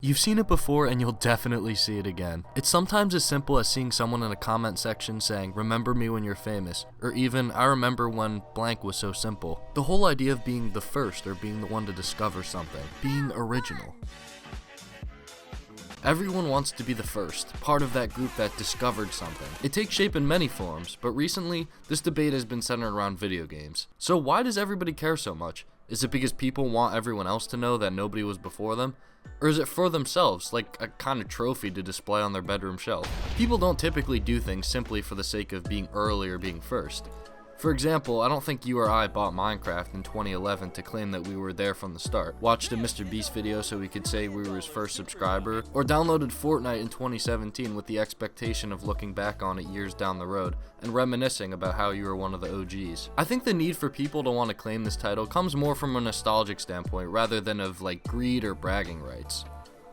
You've seen it before and you'll definitely see it again. It's sometimes as simple as seeing someone in a comment section saying, "Remember me when you're famous," or even, "I remember when blank was so simple." The whole idea of being the first or being the one to discover something, being original. Everyone wants to be the first, part of that group that discovered something. It takes shape in many forms, but recently, this debate has been centered around video games. So why does everybody care so much? Is it because people want everyone else to know that nobody was before them? Or is it for themselves, like a kind of trophy to display on their bedroom shelf? People don't typically do things simply for the sake of being early or being first. For example, I don't think you or I bought Minecraft in 2011 to claim that we were there from the start, watched a MrBeast video so we could say we were his first subscriber, or downloaded Fortnite in 2017 with the expectation of looking back on it years down the road and reminiscing about how you were one of the OGs. I think the need for people to want to claim this title comes more from a nostalgic standpoint rather than of like greed or bragging rights.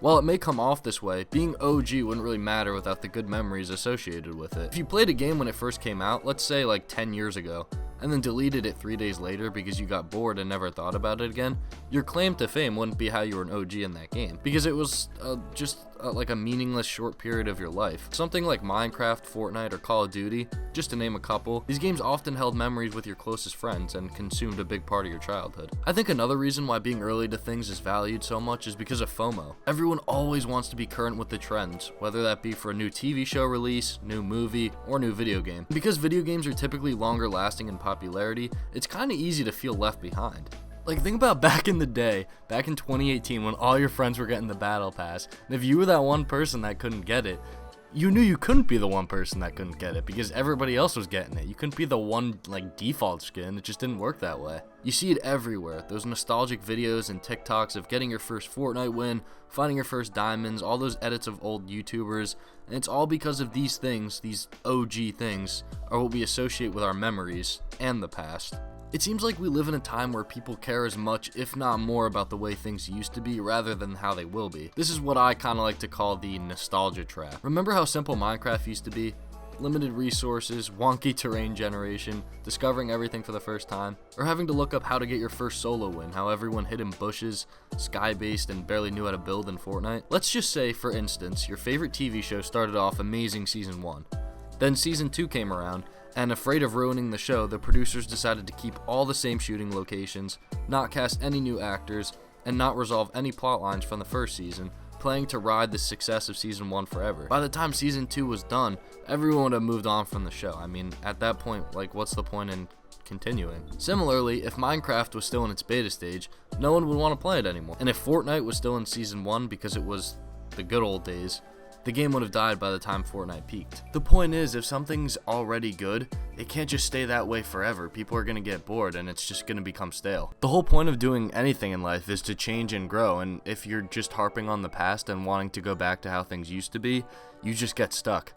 While it may come off this way, being OG wouldn't really matter without the good memories associated with it. If you played a game when it first came out, let's say like 10 years ago, and then deleted it 3 days later because you got bored and never thought about it again, your claim to fame wouldn't be how you were an OG in that game, because it was like a meaningless short period of your life. Something like Minecraft, Fortnite, or Call of Duty, just to name a couple, these games often held memories with your closest friends and consumed a big part of your childhood. I think another reason why being early to things is valued so much is because of FOMO. Everyone always wants to be current with the trends, whether that be for a new TV show release, new movie, or new video game. Because video games are typically longer lasting in popularity, it's kinda easy to feel left behind. Like, think about back in the day, back in 2018 when all your friends were getting the battle pass, and if you were that one person that couldn't get it, you knew you couldn't be the one person that couldn't get it because everybody else was getting it. You couldn't be the one, like, default skin. It just didn't work that way. You see it everywhere. Those nostalgic videos and TikToks of getting your first Fortnite win, finding your first diamonds, all those edits of old YouTubers, and it's all because of these things, these OG things, are what we associate with our memories and the past. It seems like we live in a time where people care as much, if not more, about the way things used to be rather than how they will be. This is what I kind of like to call the nostalgia trap. Remember how simple Minecraft used to be? Limited resources, wonky terrain generation, discovering everything for the first time, or having to look up how to get your first solo win, how everyone hid in bushes, sky-based, and barely knew how to build in Fortnite. Let's just say, for instance, your favorite TV show started off amazing season 1. Then season 2 came around, and afraid of ruining the show, the producers decided to keep all the same shooting locations, not cast any new actors, and not resolve any plot lines from the first season, planning to ride the success of season 1 forever. By the time season 2 was done, everyone would have moved on from the show. I mean, at that point, like, what's the point in continuing? Similarly, if Minecraft was still in its beta stage, no one would want to play it anymore. And if Fortnite was still in season 1 because it was the good old days, the game would have died by the time Fortnite peaked. The point is, if something's already good, it can't just stay that way forever. People are going to get bored and it's just going to become stale. The whole point of doing anything in life is to change and grow, and if you're just harping on the past and wanting to go back to how things used to be, you just get stuck.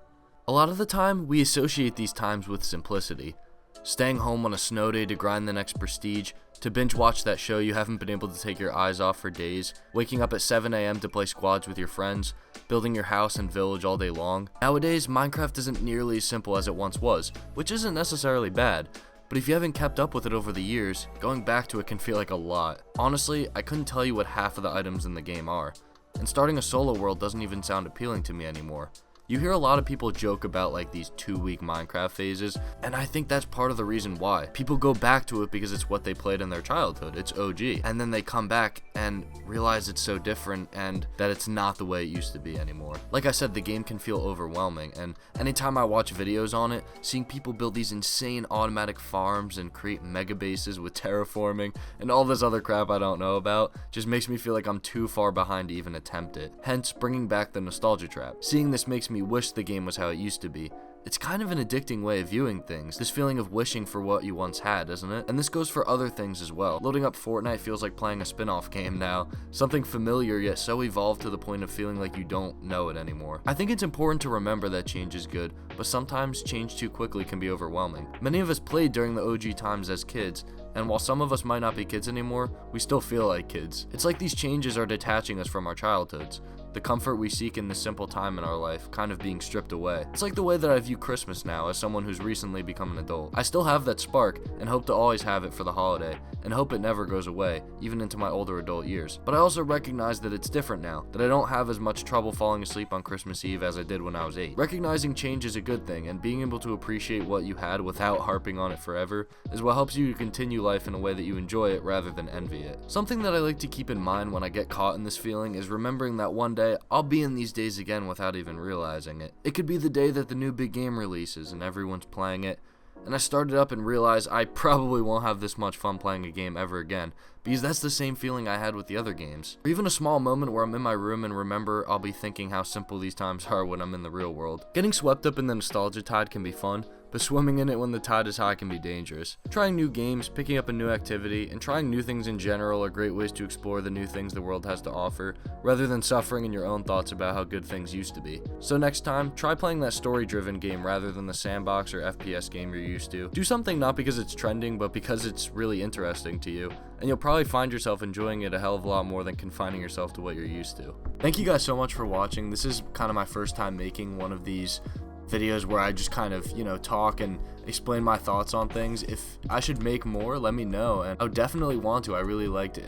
A lot of the time, we associate these times with simplicity. Staying home on a snow day to grind the next prestige, to binge watch that show you haven't been able to take your eyes off for days, waking up at 7 a.m. to play squads with your friends, building your house and village all day long. Nowadays, Minecraft isn't nearly as simple as it once was, which isn't necessarily bad, but if you haven't kept up with it over the years, going back to it can feel like a lot. Honestly, I couldn't tell you what half of the items in the game are, and starting a solo world doesn't even sound appealing to me anymore. You hear a lot of people joke about like these 2-week Minecraft phases, and I think that's part of the reason why. People go back to it because it's what they played in their childhood, it's OG, and then they come back and realize it's so different and that it's not the way it used to be anymore. Like I said, the game can feel overwhelming, and anytime I watch videos on it, seeing people build these insane automatic farms and create mega bases with terraforming and all this other crap I don't know about just makes me feel like I'm too far behind to even attempt it. Hence, bringing back the nostalgia trap. Seeing this makes me wish the game was how it used to be. It's kind of an addicting way of viewing things, this feeling of wishing for what you once had, isn't it? And this goes for other things as well. Loading up Fortnite feels like playing a spin-off game now, something familiar yet so evolved to the point of feeling like you don't know it anymore. I think it's important to remember that change is good, but sometimes change too quickly can be overwhelming. Many of us played during the OG times as kids, And while some of us might not be kids anymore, we still feel like kids. It's like these changes are detaching us from our childhoods. The comfort we seek in this simple time in our life kind of being stripped away. It's like the way that I view Christmas now as someone who's recently become an adult. I still have that spark and hope to always have it for the holiday, and hope it never goes away, even into my older adult years. But I also recognize that it's different now, that I don't have as much trouble falling asleep on Christmas Eve as I did when I was 8. Recognizing change is a good thing, and being able to appreciate what you had without harping on it forever is what helps you to continue life in a way that you enjoy it rather than envy it. Something that I like to keep in mind when I get caught in this feeling is remembering that one day I'll be in these days again without even realizing it. It could be the day that the new big game releases and everyone's playing it, and I started up and realized I probably won't have this much fun playing a game ever again, because that's the same feeling I had with the other games. Or even a small moment where I'm in my room and remember I'll be thinking how simple these times are when I'm in the real world. Getting swept up in the nostalgia tide can be fun, but swimming in it when the tide is high can be dangerous. Trying new games, picking up a new activity, and trying new things in general are great ways to explore the new things the world has to offer, rather than suffering in your own thoughts about how good things used to be. So next time, try playing that story-driven game rather than the sandbox or FPS game you're used to. Do something not because it's trending, but because it's really interesting to you, and you'll probably find yourself enjoying it a hell of a lot more than confining yourself to what you're used to. Thank you guys so much for watching. This is kind of my first time making one of these videos where I just kind of, talk and explain my thoughts on things. If I should make more, let me know, and I would definitely want to. I really liked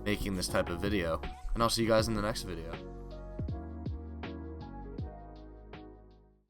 making this type of video, and I'll see you guys in the next video.